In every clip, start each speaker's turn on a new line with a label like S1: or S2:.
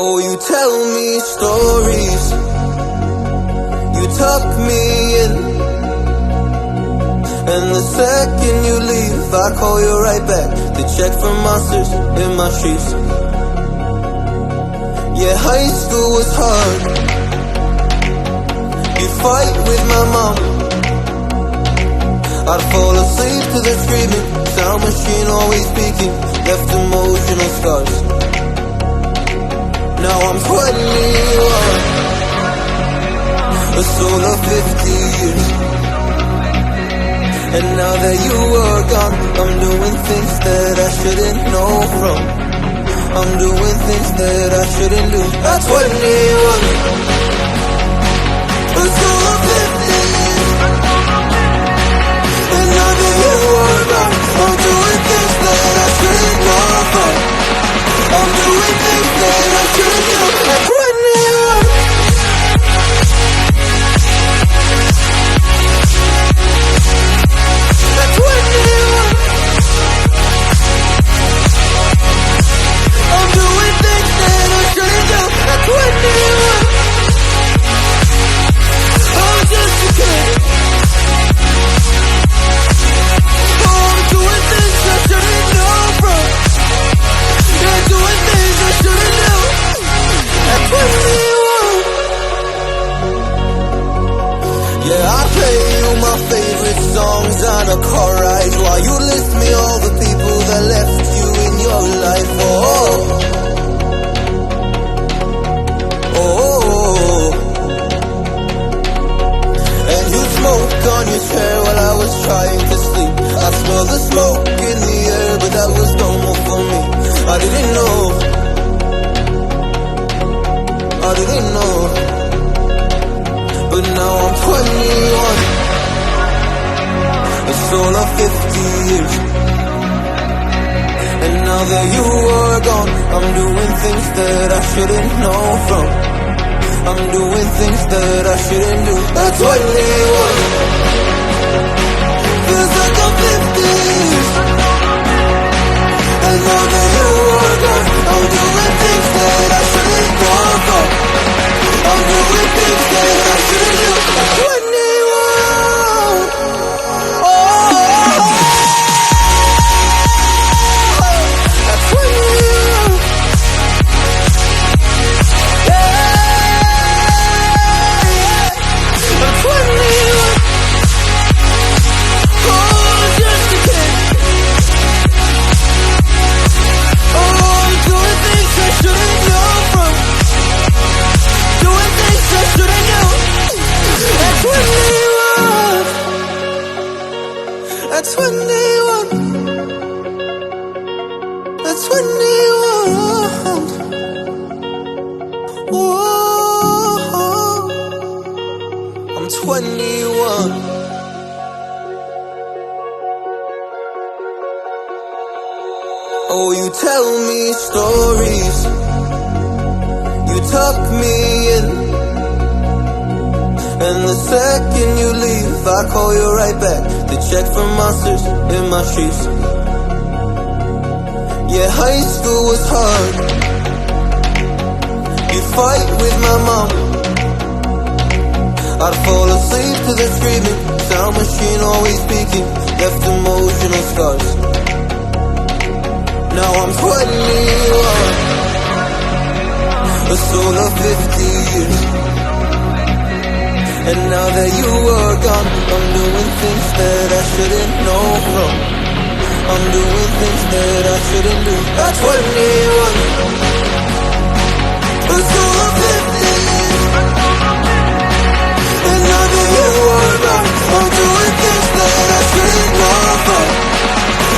S1: Oh, you tell me stories, you tuck me in, and the second you leave, I call you right back to check for monsters in my sheets. Yeah, high school was hard. You fight with my mom, I'd fall asleep to the screaming, sound machine always speaking, left emotional scars. Now I'm 21, a soul of 50 years. And now that you are gone, I'm doing things that I shouldn't know from. I'm doing things that I shouldn't do. At 21, a soul of 50 years. And now that you are gone, I'm doing things that I shouldn't know from. I'm doing things that I shouldn't do. At 21, at 21, I'm doing things that I shouldn't do. At 21, I'm just a kid. Oh, I'm doing things I shouldn't know from. Yeah, doing things I shouldn't do. At 21. Yeah, I play you my favorite songs on a car ride while you list me all the people that left you in your life. Oh, oh, and you smoke on your chair while I was trying to sleep. I smell the smoke in the air, but that was normal for me. I didn't know, I didn't know. But now I'm 21, a soul of 50 years. And now that you are gone, I'm doing things that I shouldn't know from. I'm doing things that I shouldn't do. At 21, feels like I'm 50 years. And now that you are gone, I'm doing things that I shouldn't know from. I'm doing things that I shouldn't do. At 21, oh, at 21, yeah, at 21, oh, just a kid. Oh, I'm doing things I shouldn't know from. Doing things I shouldn't do. At 21, at 21, at 21, oh, I'm 21. Oh, you tell me stories, you tuck me in, and the second you leave, I call you right back to check for monsters in my sheets. Yeah, high school was hard. You fight with my mom, I'd fall asleep to the screaming, sound machine always speaking, left emotional scars. Now I'm 21, a soul of 50 years. And now that you are gone, I'm doing things that I shouldn't know from. I'm doing things that I shouldn't do. At 21, a soul of 50 years. And now that you are gone, I'm doing things that I shouldn't know from.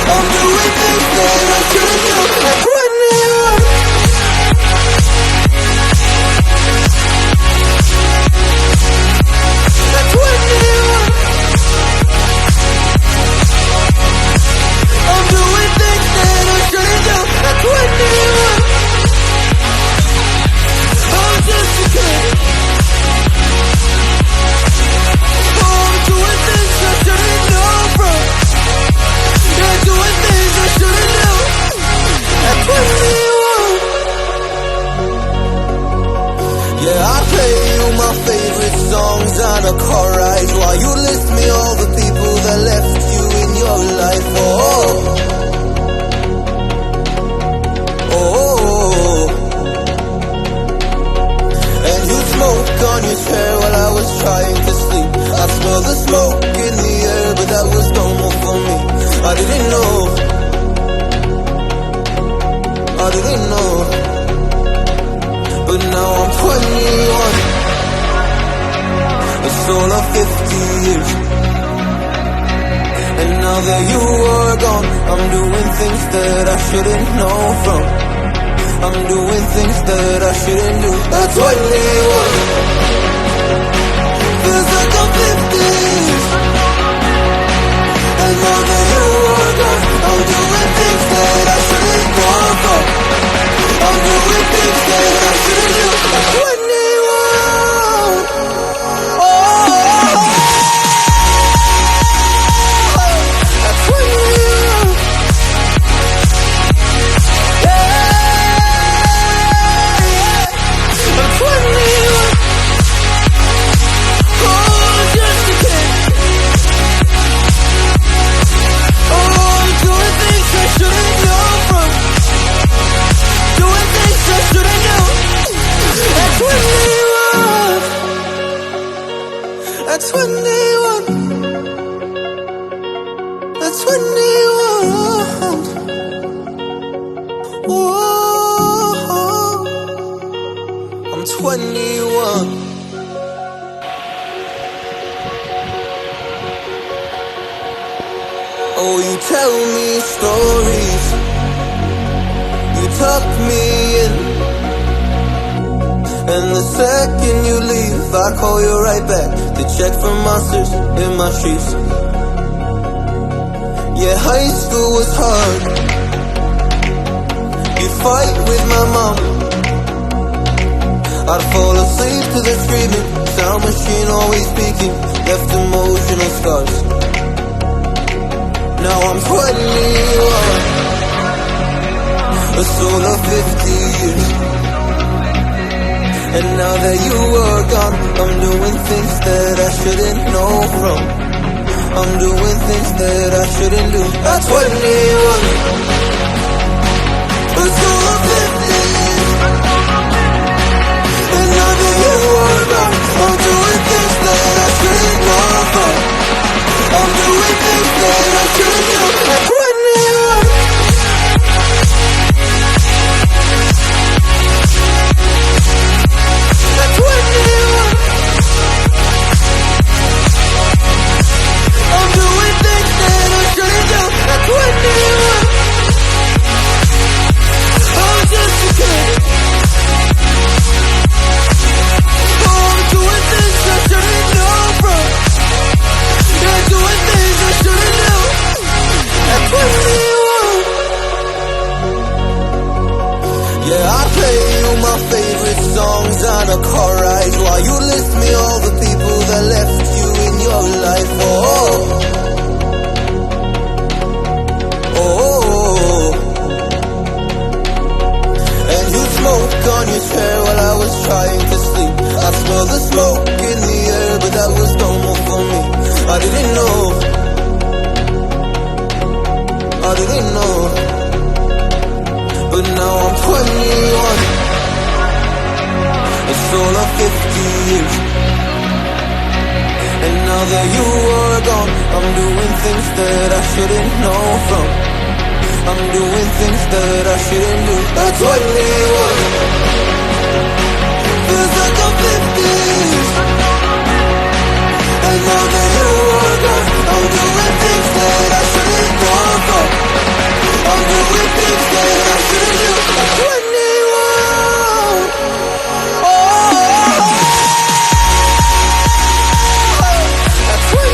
S1: I'm doing things that I shouldn't do. At 21. At 21, I'm doing things that I shouldn't do. At 21, I'm just It's all of 50 years. And now that you are gone, I'm doing things that I shouldn't know from. I'm doing things that I shouldn't do. That's 21. Feels like I'm 50. And now that you are gone, I'm doing things that I shouldn't know from. I'm doing things that I shouldn't do. That's 21. Oh, that's 21. I'm 21. Oh, just a kid. Oh, I'm doing things I shouldn't know from. Doing things I shouldn't know. At 21. At 21. At 21. Whoa. I'm 21. Oh, you tell me stories, you tuck me in, and the second you leave, I call you right back to check for monsters in my sheets. Yeah, high school was hard. You fight with my mom. I'd fall asleep to the screaming, sound machine always speaking, left emotional scars. Now I'm 21, a soul of 50 years. And now that you are gone, I'm doing things that I shouldn't know from. I'm doing things that I shouldn't do. At 21, a soul of 50 years. And now that you are gone, I'm doing things that I shouldn't know from. I'm doing things that I shouldn't do. At 21. At 21. I'm doing things that I shouldn't do. At 21. I'm just a kid. Oh, I'm doing things I shouldn't know from. Yeah, doing things I shouldn't do. At 21. Yeah, I play you my favorite songs on a car ride while you list me all the people that left you in your life. Oh, oh. And you smoke on your chair while I was trying to sleep. I smell the smoke in the air, but that was normal for me. I didn't know. I didn't know. But now I'm 21. It's all of 50 years. And now that you are gone, I'm doing things that I shouldn't know from. I'm doing things that I shouldn't do. At 21. Feels like I'm 50. And now that you are gone, I'm doing things that I shouldn't know from. I'm doing things that I shouldn't do. At 21. Oh, at 21.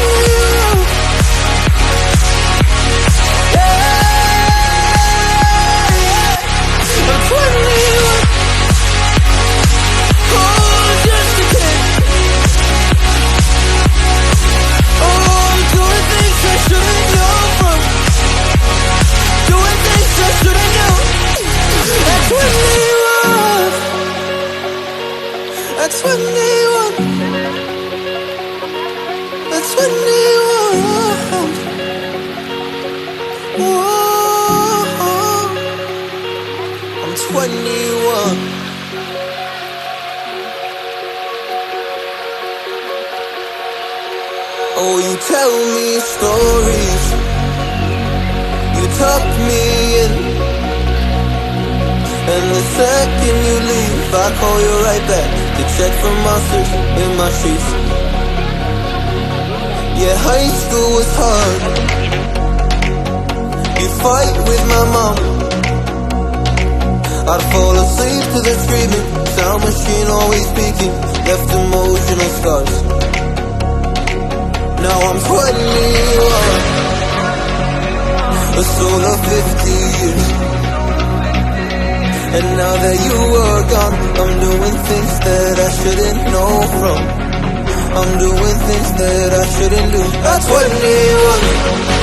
S1: Yeah, I'm 21. Oh, just a kid. Oh, I'm doing things I shouldn't know from. Doing things I shouldn't know. At 21. At 21. At 21. Whoa. I'm 21. Oh, you tell me stories, you tuck me in, and the second you leave, I call you right back to check for monsters in my sheets. Yeah, high school was hard. You fight with my mom. I'd fall asleep to the screaming, sound machine always speaking, left emotional scars. Now I'm 21, a soul of 50 years. And now that you are gone, I'm doing things that I shouldn't know from. I'm doing things that I shouldn't do. At 21